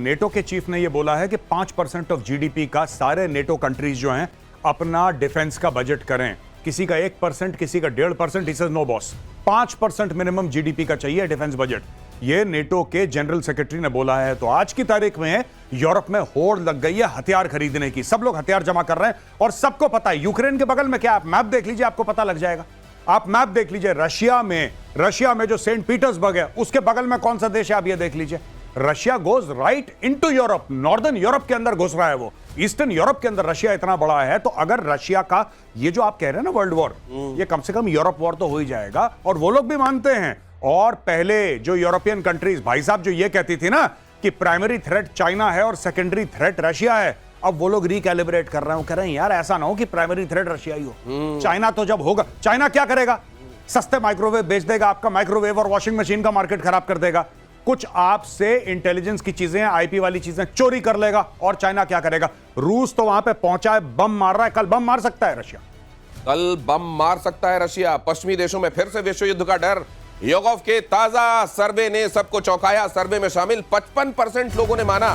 NATO के chief ने यह बोला है कि 5% ऑफ जीडीपी का सारे नेटो कंट्रीज जो हैं अपना डिफेंस का बजट करें। किसी का 1%, किसी का 1.5%। He says no boss, 5% minimum GDP का चाहिए डिफेंस बजट। यह नेटो के जनरल सेक्रेटरी ने बोला है। तो आज की तारीख में यूरोप में होड़ लग गई है हथियार खरीदने की। सब लोग हथियार जमा कर रहे हैं और सबको पता है यूक्रेन के बगल में क्या, आप मैप देख लीजिए आपको पता लग जाएगा। आप मैप देख लीजिए, रशिया में जो सेंट पीटर्सबर्ग है उसके बगल में कौन सा देश है आप ये देख लीजिए। Russia goes right into Europe, northern Europe के अंदर घुस रहा है वो। ईस्टर्न यूरोप के अंदर रशिया इतना बड़ा है, तो अगर रशिया का ये जो आप कह रहे हैं ना वर्ल्ड वॉर, ये कम से कम यूरोप वॉर तो हो ही जाएगा। और वो लोग भी मानते हैं। और पहले जो यूरोपियन कंट्रीज भाई साहब जो ये कहती थी ना कि प्राइमरी थ्रेट चाइना है और सेकेंडरी थ्रेट रशिया है, अब वो लोग रिकैलिब्रेट कर रहे हैं। वो कह रहे हैं यार ऐसा ना हो कि प्राइमरी थ्रेट रशिया ही हो। चाइना तो जब होगा, चाइना क्या करेगा, सस्ते माइक्रोवेव बेच देगा, आपका माइक्रोवेव और वॉशिंग मशीन का मार्केट खराब कर देगा। कुछ आपसे इंटेलिजेंस की चीजें, आईपी वाली चीजें चोरी कर लेगा। और चाइना क्या करेगा, रूस तो वहां पे पहुंचा है, बम मार रहा है, कल बम मार सकता है रशिया। कल बम मार सकता है रशिया। पश्चिमी देशों में फिर से विश्व युद्ध का डर। योगोव के ताजा सर्वे ने सबको चौंकाया। सर्वे में शामिल 55% लोगों ने माना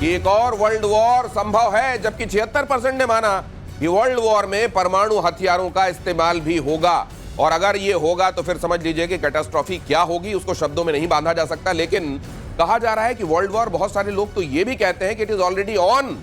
कि एक और वर्ल्ड वॉर संभव है, जबकि 76% ने माना कि वर्ल्ड वॉर में परमाणु हथियारों का इस्तेमाल भी होगा। और अगर ये होगा तो फिर समझ लीजिए कि कैटास्ट्रॉफी क्या होगी, उसको शब्दों में नहीं बांधा जा सकता। लेकिन कहा जा रहा है कि वर्ल्ड वॉर, बहुत सारे लोग तो ये भी कहते हैं कि इट इज ऑलरेडी ऑन,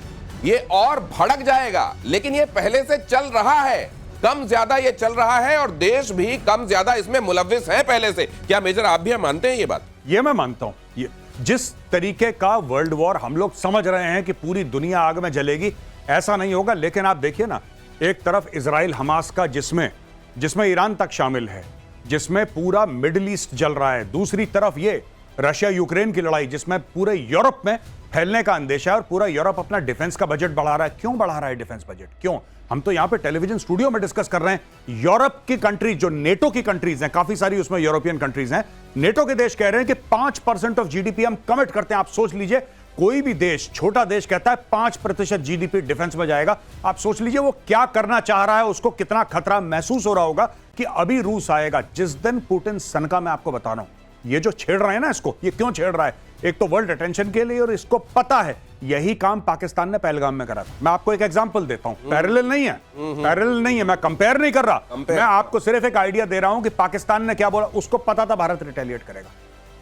ये और भड़क जाएगा। लेकिन ये पहले से चल रहा है, कम ज्यादा ये चल रहा है और देश भी कम ज्यादा इसमें मुलव्विस है पहले से। क्या मेजर आप भी मानते हैं ये बात? ये मैं मानता हूं। ये जिस तरीके का वर्ल्ड वॉर हम लोग समझ रहे हैं कि पूरी दुनिया आग में जलेगी, ऐसा नहीं होगा। लेकिन आप देखिए ना, एक तरफ इजराइल हमास का जिसमें ईरान तक शामिल है, जिसमें पूरा मिडिल ईस्ट जल रहा है। दूसरी तरफ ये रशिया यूक्रेन की लड़ाई, जिसमें पूरे यूरोप में फैलने का अंदेशा है और पूरा यूरोप अपना डिफेंस का बजट बढ़ा रहा है। क्यों बढ़ा रहा है डिफेंस बजट, क्यों? हम तो यहां पे टेलीविजन स्टूडियो में डिस्कस कर रहे हैं। यूरोप की कंट्रीज जो नेटो की कंट्रीज हैं, काफी सारी उसमें यूरोपियन कंट्रीज हैं, नेटो के देश कह रहे हैं कि 5% ऑफ जीडीपी हम कमिट करते हैं। आप सोच लीजिए, कोई भी देश, छोटा देश कहता है 5% जीडीपी डिफेंस में जाएगा। आप सोच लीजिए वो क्या करना चाह रहा है, उसको कितना खतरा महसूस हो रहा होगा कि अभी रूस आएगा। जिस दिन पुतिन सनका, मैं आपको बता रहा हूं, ये जो छेड़ रहा है ना, इसको ये क्यों छेड़ रहा है, एक तो वर्ल्ड अटेंशन के लिए, और इसको पता है यही काम पाकिस्तान ने पहलगाम में करा था। मैं आपको एक एग्जांपल देता हूं, पैरेलल नहीं है, मैं कंपेयर नहीं कर रहा, मैं आपको सिर्फ एक आइडिया दे रहा हूं कि पाकिस्तान ने क्या बोला। उसको पता था भारत रिटेलिएट करेगा,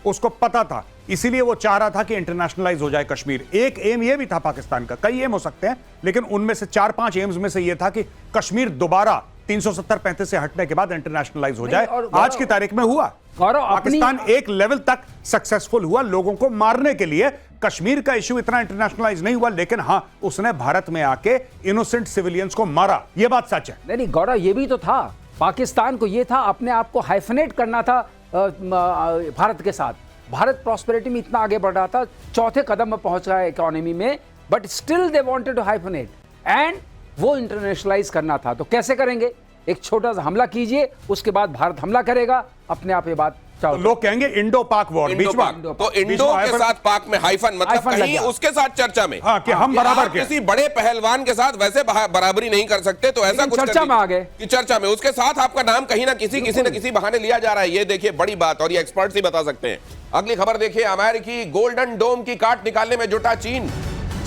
उसको पता था, इसीलिए वो चाह रहा था कि इंटरनेशनलाइज हो जाए कश्मीर। एक एम ये भी था पाकिस्तान का, कई एम हो सकते हैं, लेकिन उनमें से 4-5 एम्स में से ये था कि कश्मीर दोबारा 370-35 से हटने के बाद इंटरनेशनलाइज हो जाए। आज की तारीख में हुआ। पाकिस्तान एक लेवल तक सक्सेसफुल हुआ लोगों को मारने के लिए। कश्मीर का इश्यू इतना इंटरनेशनलाइज नहीं हुआ, लेकिन हां, उसने भारत में आके इनोसेंट सिविलियंस को मारा। यह बात सच है। नहीं गौरव, ये भी तो था, पाकिस्तान को ये था अपने आप को हाइफनेट करना था भारत के साथ। भारत प्रॉस्पेरिटी में इतना आगे बढ़ रहा था, चौथे कदम में पहुंच रहा है इकोनॉमी में, but still they wanted to hyphenate and वो इंटरनेशनलाइज करना था। तो कैसे करेंगे? एक छोटा सा हमला कीजिए, उसके बाद भारत हमला करेगा, अपने आप ये बात तो लोग कहेंगे इंडो पाक वॉर, तो इंडो के साथ पाक में हाइफन, मतलब कहीं उसके साथ चर्चा में, हाँ, कि हम बराबर के किसी बड़े पहलवान के साथ वैसे बराबरी नहीं कर सकते, तो ऐसा कुछ चर्चा में आ गए कि चर्चा में उसके साथ आपका नाम कहीं ना किसी न किसी बहाने लिया जा रहा है। ये देखिए बड़ी बात, और ये एक्सपर्ट्स ही बता सकते हैं। अगली खबर देखिए, अमेरिकी गोल्डन डोम की काट निकालने में जुटा चीन।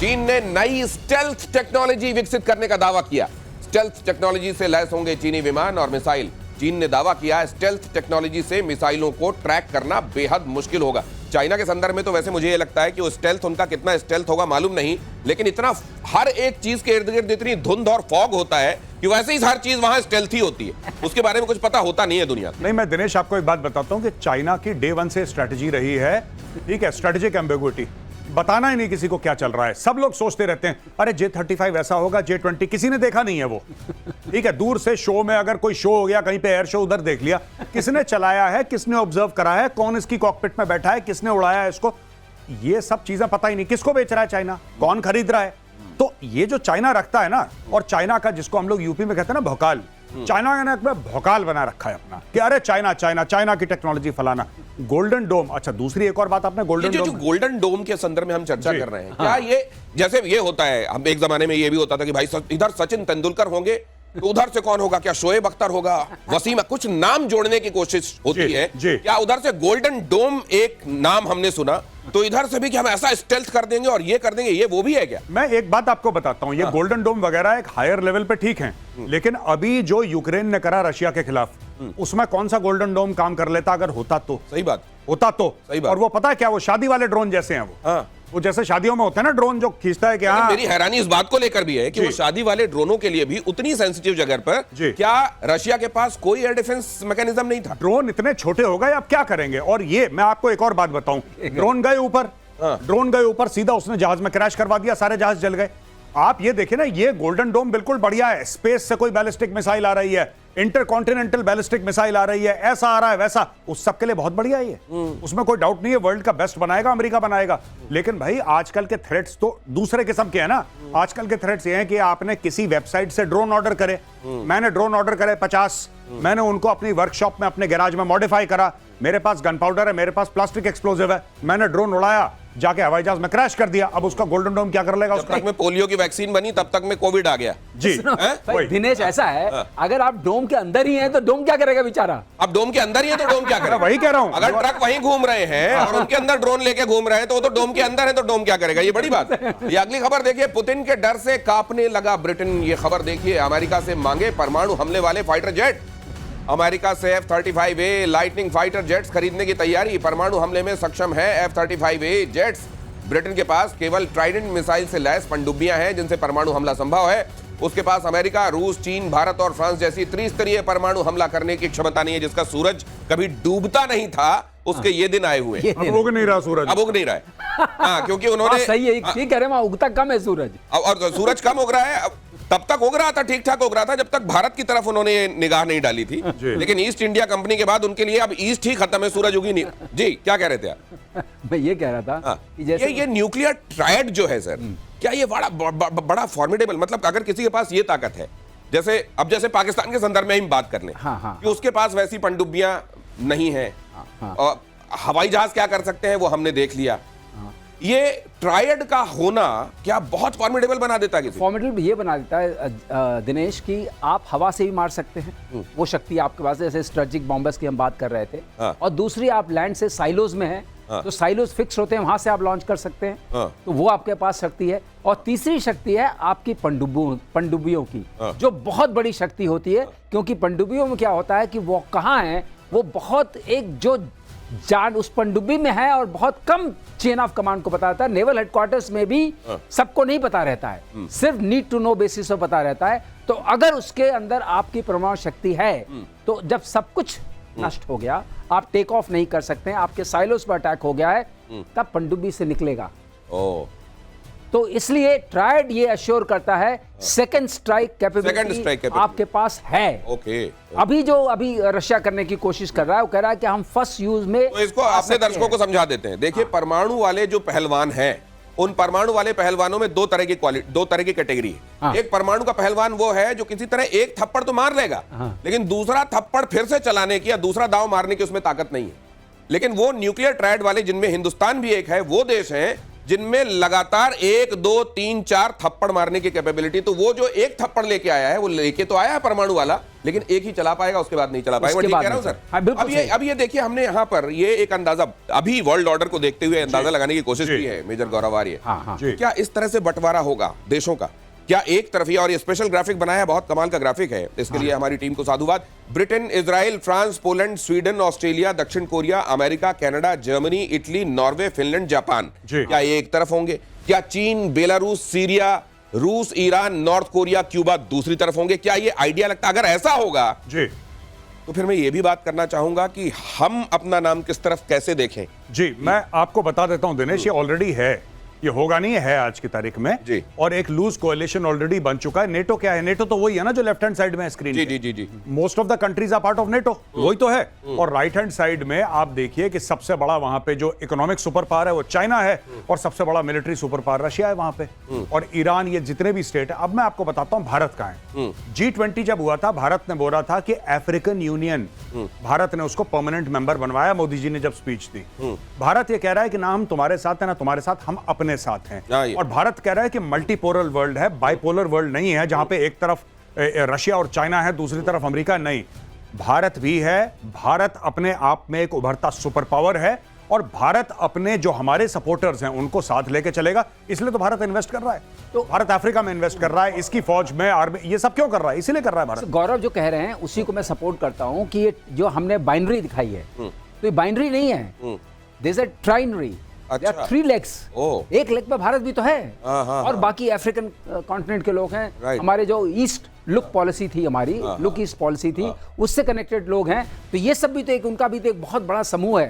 चीन ने नई स्टेल्थ टेक्नोलॉजी विकसित करने का दावा किया। स्टेल्थ टेक्नोलॉजी से लैस होंगे चीनी विमान और मिसाइल। चीन ने दावा किया है स्टेल्थ टेक्नोलॉजी से मिसाइलों को ट्रैक करना बेहद मुश्किल होगा। चाइना के संदर्भ में तो वैसे मुझे ये लगता है कि वो स्टेल्थ, उनका कितना स्टेल्थ होगा मालूम नहीं, लेकिन इतना हर एक चीज के इर्द गिर्द इतनी धुंध और फॉग होता है कि वैसे ही हर चीज वहां स्टेल्थ ही होती है, उसके बारे में कुछ पता होता नहीं है दुनिया में। नहीं, मैं दिनेश आपको एक बात बताता हूं कि चाइना की डे 1 से स्ट्रेटजी रही है, ठीक है, स्ट्रेटेजिक एम्बिगुइटी, बताना ही नहीं किसी को क्या चल रहा है। सब लोग सोचते रहते हैं अरे J-35 ऐसा होगा, J-20, किसी ने देखा नहीं है वो, ठीक है। दूर से शो में अगर कोई शो हो गया कहीं पे, एयर शो, उधर देख लिया, किसने चलाया है, किसने ऑब्जर्व करा है, कौन इसकी कॉकपिट में बैठा है, किसने उड़ाया है इसको, ये सब चीजें पता ही नहीं। किसको बेच रहा है चाइना, कौन खरीद रहा है। तो ये जो चाइना रखता है ना, और चाइना का जिसको हम लोग यूपी में कहते हैं ना भौकाल, चाइना ने भौकाल बना रखा है अपना कि अरे चाइना चाइना चाइना की टेक्नोलॉजी फलाना। गोल्डन डोम, अच्छा दूसरी एक और बात आपने गोल्डन डोम, जो गोल्डन डोम के संदर्भ में हम चर्चा कर रहे हैं, क्या ये जैसे ये होता है, हम एक जमाने में ये भी होता था कि भाई इधर सचिन तेंदुलकर होंगे, तो उधर से कौन होगा? क्या शोएब अख्तर होगा, वसीम? कुछ नाम जोड़ने की कोशिश होती है। क्या उधर से गोल्डन डोम एक नाम हमने सुना, तो इधर से भी कि हम ऐसा स्टेल्थ कर देंगे और ये कर देंगे, ये वो भी है क्या? मैं एक बात आपको बताता हूं, ये गोल्डन डोम वगैरह एक हायर लेवल पे ठीक है, लेकिन अभी जो यूक्रेन ने करा रशिया के खिलाफ, उसमें कौन सा गोल्डन डोम काम कर लेता अगर होता तो? सही बात, होता तो। सही बात। और वो पता है क्या, वो शादी वाले ड्रोन जैसे हैं वो। हाँ। वो जैसे शादियों में होते हैं ना ड्रोन जो खींचता है कि हाँ। मेरी हैरानी इस बात को लेकर भी है कि वो शादी वाले ड्रोनों के लिए भी उतनी सेंसिटिव जगह पर क्या रशिया के पास कोई एयर डिफेंस मैकेनिज्म नहीं था? ड्रोन इतने छोटे हो गए, अब क्या करेंगे? और ये मैं आपको एक और बात बताऊं, ड्रोन गए ऊपर, ड्रोन गए ऊपर, सीधा उसने जहाज में क्रैश करवा दिया, सारे जहाज जल गए। आप ये देखिए ना, ये गोल्डन डोम बिल्कुल बढ़िया है। स्पेस से कोई बैलिस्टिक मिसाइल आ रही है, इंटरकॉन्टिनेंटल बैलिस्टिक मिसाइल आ रही है, ऐसा आ रहा है वैसा, उस सब के लिए बहुत बढ़िया है ये, उसमें कोई डाउट नहीं है। वर्ल्ड का बेस्ट बनाएगा, अमेरिका बनाएगा। लेकिन भाई आजकल के थ्रेट्स तो दूसरे किस्म के हैं ना। आजकल के थ्रेट्स ये हैं कि आपने किसी वेबसाइट से ड्रोन ऑर्डर करे, मैंने ड्रोन ऑर्डर करे 50, मैंने उनको अपनी वर्कशॉप में अपने गैराज में मॉडिफाई करा, मेरे पास गन पाउडर है, मेरे पास प्लास्टिक एक्सप्लोजिव है, मैंने ड्रोन उड़ाया, जाके हवाई जहाज में क्रैश कर दिया। अब उसका गोल्डन डोम क्या कर लेगा? जब तक में पोलियो की वैक्सीन बनी तब तक में कोविड आ गया। जी भाई दिनेश, ऐसा है, अगर आप डोम के अंदर ही हैं तो डोम क्या करेगा बेचारा? अब डोम के अंदर ही है तो डोम क्या करेगा? वही कह रहा हूं, अगर ट्रक वहीं घूम रहे हैं और उनके अंदर ड्रोन लेके घूम रहे हैं तो वो तो डोम के अंदर है, तो डोम क्या करेगा? ये बड़ी बात है। ये अगली खबर देखिए, पुतिन के डर से कांपने लगा ब्रिटेन। ये खबर देखिए, अमेरिका से मांगे परमाणु हमले वाले फाइटर जेट। अमेरिका से F-35A लाइटनिंग फाइटर जेट्स खरीदने की तैयारी। परमाणु हमले में सक्षम है F-35A जेट्स। ब्रिटेन के पास केवल ट्राइडेंट मिसाइल से लैस पनडुब्बियां हैं जिनसे परमाणु हमला संभव है। उसके पास अमेरिका, रूस, चीन, भारत और फ्रांस जैसी त्रिस्तरीय परमाणु हमला करने की क्षमता नहीं है। जिसका सूरज कभी डूबता नहीं था, उसके ये दिन आए हुए। अब उग नहीं रहा सूरज, अब उग नहीं रहा है। हाँ, क्योंकि उन्होंने सही है, ठीक कह रहे हैं, उगता कम है सूरज। और सूरज कम उग रहा है। तब तक उग रहा था, ठीक ठाक उग रहा था, जब तक भारत की तरफ उन्होंने निगाह नहीं डाली थी। लेकिन ईस्ट इंडिया कंपनी के बाद उनके लिए अब ईस्ट ही खत्म है, सूरज उगी नहीं। जी क्या कह रहे थे आप? मैं ये कह रहा था कि जैसे ये न्यूक्लियर ट्रायड जो है सर, क्या ये बड़ा फॉर्मिडेबल, मतलब अगर किसी के पास ये ताकत है, जैसे पाकिस्तान के संदर्भ में हम बात कर लें कि उसके पास वैसी पनडुब्बियां नहीं है, और हवाई जहाज क्या कर सकते हैं वो हमने देख लिया। ये ट्रायड का होना क्या बहुत फॉर्मिडेबल बना देता है? फॉर्मिडेबल ये बना देता है दिनेश कि आप हवा से भी मार सकते हैं, वो शक्ति आपके पास, जैसे स्ट्रेटेजिक बॉम्बर्स की हम बात कर रहे थे। और दूसरी, आप लैंड से साइलोज में हैं, तो साइलोज फिक्स होते हैं, वहां से आप लॉन्च कर सकते हैं, तो वो आपके पास शक्ति है। और तीसरी शक्ति है आपकी पनडुब्बियों की, जो बहुत बड़ी शक्ति होती है। क्योंकि पनडुब्बियों में क्या होता है कि वो कहाँ है, वो बहुत एक जो जान उस पनडुब्बी में है और बहुत कम चेन ऑफ कमांड को पता रहता है। नेवल हेडक्वार्टर्स में भी सबको नहीं पता रहता है, सिर्फ नीड टू नो बेसिस पर पता रहता है। तो अगर उसके अंदर आपकी परमाणु शक्ति है, तो जब सब कुछ नष्ट हो गया, आप टेक ऑफ नहीं कर सकते हैं, आपके साइलोस पर अटैक हो गया है, तब पनडुब्बी से निकलेगा। तो इसलिए ट्रायड ये अश्योर करता है सेकंड स्ट्राइक कैपेबिलिटी आपके पास है। अभी रशिया करने की कोशिश कर रहा है, वो कह रहा है कि हम फर्स्ट यूज में, तो इसको अपने दर्शकों को समझा देते हैं। देखिए, परमाणु वाले जो पहलवान हैं, उन परमाणु वाले पहलवानों में दो तरह की कैटेगरी है। एक परमाणु का पहलवान वो है जो किसी तरह एक थप्पड़ तो मार लेगा, लेकिन दूसरा थप्पड़ फिर से चलाने की या दूसरा दांव मारने की उसमें ताकत नहीं है। लेकिन वो न्यूक्लियर ट्रायड वाले, जिनमें हिंदुस्तान भी एक है, वो देश हैं जिनमें लगातार 1, 2, 3, 4 थप्पड़ मारने की कैपेबिलिटी। तो वो जो एक थप्पड़ लेके आया है, वो लेके तो आया है परमाणु वाला, लेकिन एक ही चला पाएगा, उसके बाद नहीं चला पाएगा। ठीक कह रहा हूं सर? अब ये देखिए, हमने यहाँ पर ये एक अंदाजा अभी वर्ल्ड ऑर्डर को देखते हुए अंदाजा लगाने की कोशिश की है मेजर गौरव आर्य। क्या इस तरह से बंटवारा होगा देशों का? क्या एक तरफिया? और ये स्पेशल ग्राफिक बनाया है, बहुत कमाल का ग्राफिक है, इसके लिए हमारी टीम को साधुवाद। Britain, Israel, France, Poland, Sweden, Australia, दक्षिण Korea, America, Canada, Germany, Italy, Norway, Finland, Japan, क्या ये एक तरफ होंगे? क्या चीन, बेलारूस, सीरिया, रूस, ईरान, नॉर्थ कोरिया, क्यूबा दूसरी तरफ होंगे? क्या ये आइडिया लगता है? अगर ऐसा होगा तो फिर मैं ये भी बात करना चाहूंगा कि हम अपना नाम किस तरफ कैसे देखें। जी, मैं आपको बता देता हूं दिनेश, ये ऑलरेडी है, ये होगा नहीं है आज की तारीख में जी। और एक लूज कोएलिशन ऑलरेडी बन चुका है। नेटो क्या है? नेटो तो वही है ना जो लेफ्ट हैंड साइड में है स्क्रीन। जी। Most of the countries are part of NATO, वही तो है। और राइट हैंड साइड में आप देखिए कि सबसे बड़ा वहां पे जो इकोनॉमिक सुपर पावर है वो चाइना है, और सबसे बड़ा मिलिट्री सुपर पावर रशिया है वहां पे, और ईरान, ये जितने भी स्टेट है। अब मैं आपको बताता हूं भारत का है। G20 जब हुआ था, भारत ने बोला था कि अफ्रीकन यूनियन, भारत ने उसको परमानेंट मेंबर बनवाया, मोदी जी ने जब स्पीच दी। भारत ये कह रहा है कि ना हम तुम्हारे साथ है ना तुम्हारे साथ, हम अपने साथ हैं। और भारत कह रहा है कि मल्टीपोलर वर्ल्ड है, बाइपोलर वर्ल्ड नहीं है, जहां पे एक तरफ रशिया और चाइना है, दूसरी तरफ अमेरिका नहीं, भारत भी है। भारत अपने आप में एक उभरता सुपर पावर है और भारत अपने जो हमारे सपोर्टर्स हैं उनको साथ लेके चलेगा, इसलिए तो भारत इन्वेस्ट कर रहा है। तो भारत अफ्रीका में इन्वेस्ट कर रहा है, इसकी फौज में आर्मी, ये सब क्यों कर रहा है? इसीलिए कर रहा है भारत। गौरव जो कह रहे हैं उसी को मैं सपोर्ट करता हूं कि ये जो हमने बाइनरी दिखाई है, तो ये बाइनरी नहीं है, देयर इज अ ट्राइनरी, अच्छा। 3 लेग्स। ओह। एक लेग पे भारत भी तो है, हाँ, और बाकी अफ्रीकन कॉन्टिनेंट के लोग हैं। राइट। हमारे जो ईस्ट लुक पॉलिसी थी, हमारी लुक ईस्ट पॉलिसी थी, उससे कनेक्टेड लोग हैं। तो ये सब भी तो एक, उनका भी तो एक बहुत बड़ा समूह है